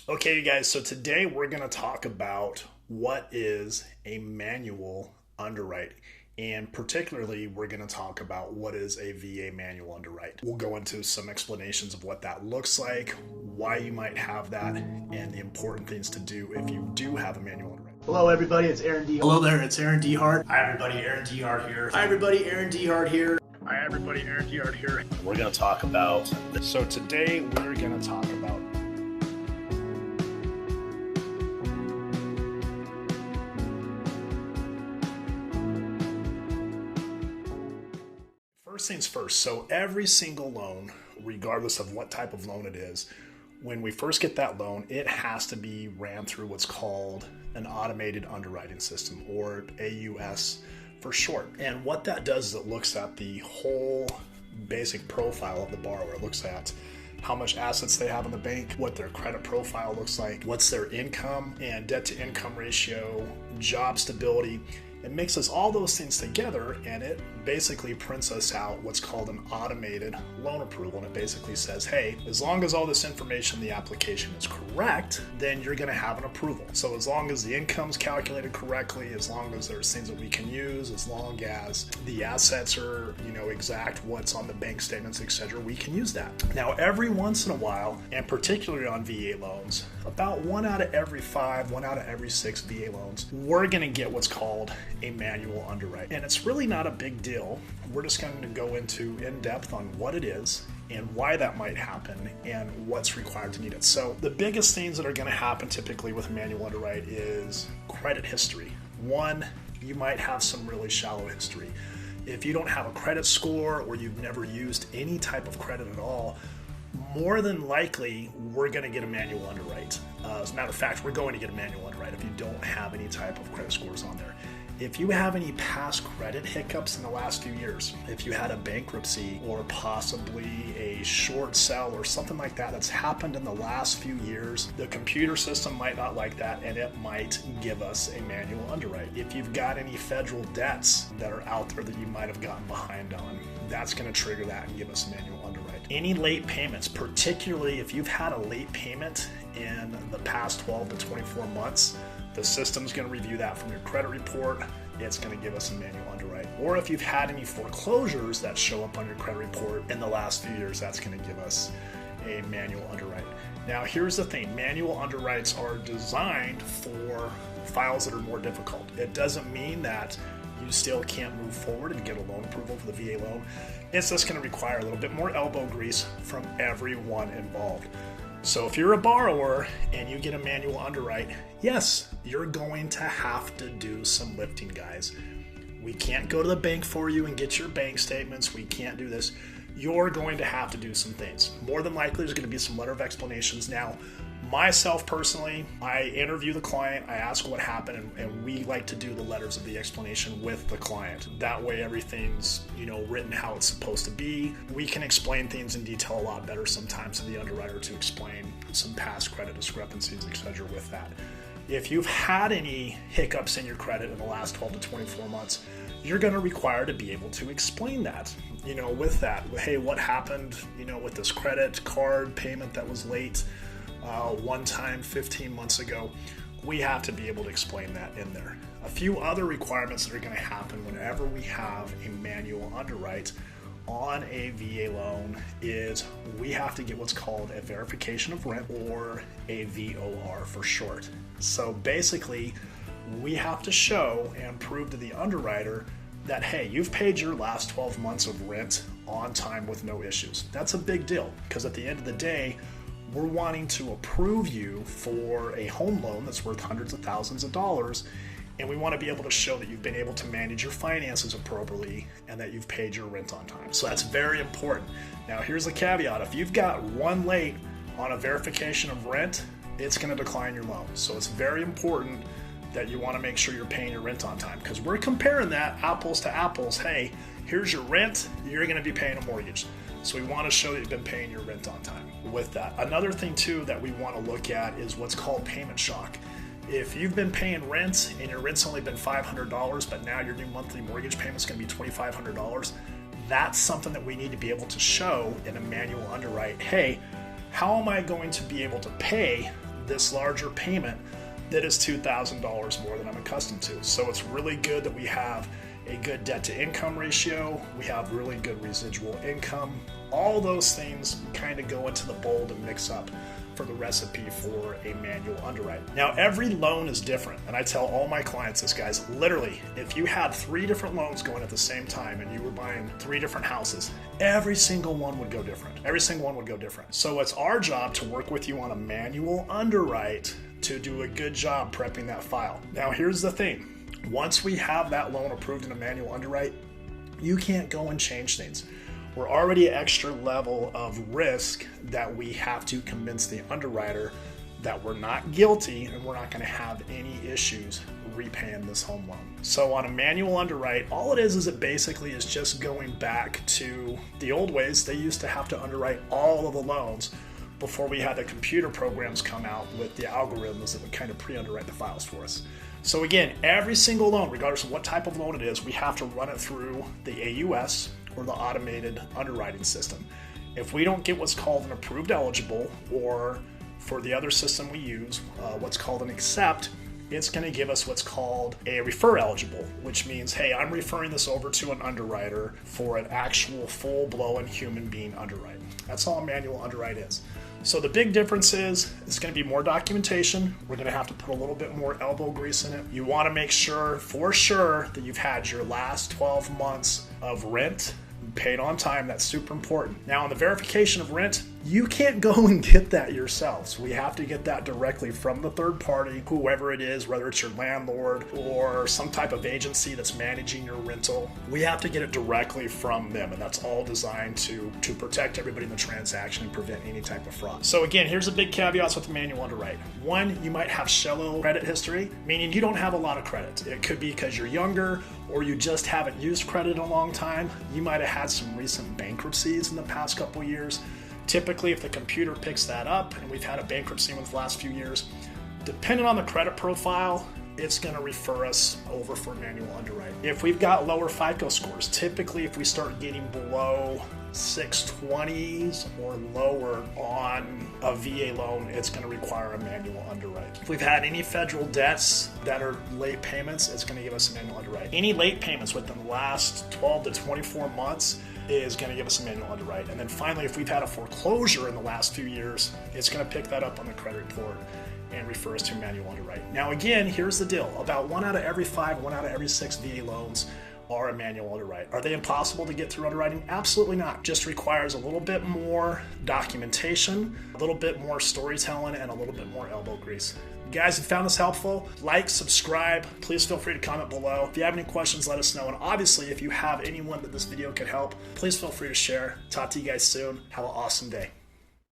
Okay, you guys, so today we're going to talk about what is a manual underwrite. And particularly, we're going to talk about what is a VA manual underwrite. We'll go into some explanations of what that looks like, why you might have that, and the important things to do if you do have a manual underwrite. Hello, everybody. It's Aaron D. Hello there, it's Aaron Dehart. Hi, everybody. Aaron Dehart here. Hi, everybody. Aaron Dehart here. Hi, everybody. Aaron Dehart here. We're going to talk about this. So today we're going to talk about first things first. So every single loan, regardless of what type of loan it is, when we first get that loan, it has to be ran through what's called an automated underwriting system, or AUS for short. And what that does is it looks at the whole basic profile of the borrower. It looks at how much assets they have in the bank, what their credit profile looks like, what's their income and debt to income ratio, job stability. It mixes all those things together and it basically prints us out what's called an automated loan approval. And it basically says, hey, as long as all this information in the application is correct, then you're going to have an approval. So as long as the income's calculated correctly, as long as there's things that we can use, as long as the assets are, exact what's on the bank statements, etc., we can use that. Now, every once in a while, and particularly on VA loans, about 1 out of every 5, 1 out of every 6 VA loans, we're going to get what's called a manual underwrite. And it's really not a big deal. We're just going to go into in depth on what it is and why that might happen and what's required to need it. So the biggest things that are going to happen typically with a manual underwrite is credit history. One, you might have some really shallow history. If you don't have a credit score or you've never used any type of credit at all, more than likely, we're going to get a manual underwrite. As a matter of fact, we're going to get a manual underwrite if you don't have any type of credit scores on there. If you have any past credit hiccups in the last few years, if you had a bankruptcy or possibly a short sell or something like that that's happened in the last few years, the computer system might not like that and it might give us a manual underwrite. If you've got any federal debts that are out there that you might have gotten behind on, that's going to trigger that and give us a manual underwrite. Any late payments, particularly if you've had a late payment in the past 12 to 24 months, the system's going to review that from your credit report. It's going to give us a manual underwrite. Or if you've had any foreclosures that show up on your credit report in the last few years, that's going to give us a manual underwrite. Now, here's the thing. Manual underwrites are designed for files that are more difficult. It doesn't mean that you still can't move forward and get a loan approval for the VA loan. It's just going to require a little bit more elbow grease from everyone involved. So if you're a borrower and you get a manual underwrite, yes, you're going to have to do some lifting, guys. We can't go to the bank for you and get your bank statements. We can't do this. You're going to have to do some things. More than likely, there's going to be some letter of explanations. Now, myself personally, I interview the client, I ask what happened, and we like to do the letters of the explanation with the client. That way everything's, written how it's supposed to be. We can explain things in detail a lot better sometimes to the underwriter to explain some past credit discrepancies, etc. with that. If you've had any hiccups in your credit in the last 12 to 24 months, you're going to require to be able to explain that, with that. Hey, what happened, with this credit card payment that was late one time 15 months ago? We have to be able to explain that in there. A few other requirements that are going to happen whenever we have a manual underwrite on a VA loan is we have to get what's called a verification of rent, or a VOR for short. So basically, we have to show and prove to the underwriter that, hey, you've paid your last 12 months of rent on time with no issues. That's a big deal because at the end of the day, we're wanting to approve you for a home loan that's worth hundreds of thousands of dollars, and we want to be able to show that you've been able to manage your finances appropriately and that you've paid your rent on time. So that's very important. Now, here's the caveat. If you've got one late on a verification of rent, it's going to decline your loan. So it's very important that you want to make sure you're paying your rent on time, because we're comparing that apples to apples. Hey, here's your rent, you're going to be paying a mortgage. So we want to show that you've been paying your rent on time with that. Another thing too that we want to look at is what's called payment shock. If you've been paying rent and your rent's only been $500, but now your new monthly mortgage payment's going to be $2,500, that's something that we need to be able to show in a manual underwrite. Hey, how am I going to be able to pay this larger payment that is $2,000 more than I'm accustomed to. So it's really good that we have a good debt to income ratio. We have really good residual income. All those things kind of go into the bowl to mix up for the recipe for a manual underwrite. Now, every loan is different, and I tell all my clients this, guys. Literally, if you had 3 different loans going at the same time and you were buying 3 different houses, every single one would go different. Every single one would go different. So it's our job to work with you on a manual underwrite to do a good job prepping that file. Now, here's the thing. Once we have that loan approved in a manual underwrite, you can't go and change things. We're already an extra level of risk that we have to convince the underwriter that we're not guilty and we're not going to have any issues repaying this home loan. So on a manual underwrite, all it is it basically is just going back to the old ways. They used to have to underwrite all of the loans before we had the computer programs come out with the algorithms that would kind of pre-underwrite the files for us. So again, every single loan, regardless of what type of loan it is, we have to run it through the AUS, or the automated underwriting system. If we don't get what's called an approved eligible, or for the other system we use, what's called an accept, it's going to give us what's called a refer eligible, which means, hey, I'm referring this over to an underwriter for an actual full-blown human being underwrite. That's all a manual underwrite is. So the big difference is it's going to be more documentation. We're going to have to put a little bit more elbow grease in it. You want to make sure, for sure, that you've had your last 12 months of rent paid on time. That's super important. Now, on the verification of rent, you can't go and get that yourselves. We have to get that directly from the third party, whoever it is, whether it's your landlord or some type of agency that's managing your rental. We have to get it directly from them, and that's all designed to protect everybody in the transaction and prevent any type of fraud. So again, here's a big caveats with the manual underwrite. One, you might have shallow credit history, meaning you don't have a lot of credit. It could be because you're younger or you just haven't used credit in a long time. You might have had some recent bankruptcies in the past couple of years. Typically, if the computer picks that up, and we've had a bankruptcy in the last few years, depending on the credit profile, it's going to refer us over for manual underwrite. If we've got lower FICO scores, typically if we start getting below 620s or lower on a VA loan, it's going to require a manual underwrite. If we've had any federal debts that are late payments, it's going to give us a manual underwrite. Any late payments within the last 12 to 24 months is going to give us a manual underwrite. And then finally, if we've had a foreclosure in the last few years, it's going to pick that up on the credit report and refer us to manual underwrite. Now again, here's the deal. About 1 out of every 5, 1 out of every 6 VA loans are a manual underwrite. Are they impossible to get through underwriting? Absolutely not. Just requires a little bit more documentation, a little bit more storytelling, and a little bit more elbow grease. Guys, if you found this helpful, like, subscribe. Please feel free to comment below. If you have any questions, let us know. And obviously, if you have anyone that this video could help, please feel free to share. Talk to you guys soon. Have an awesome day.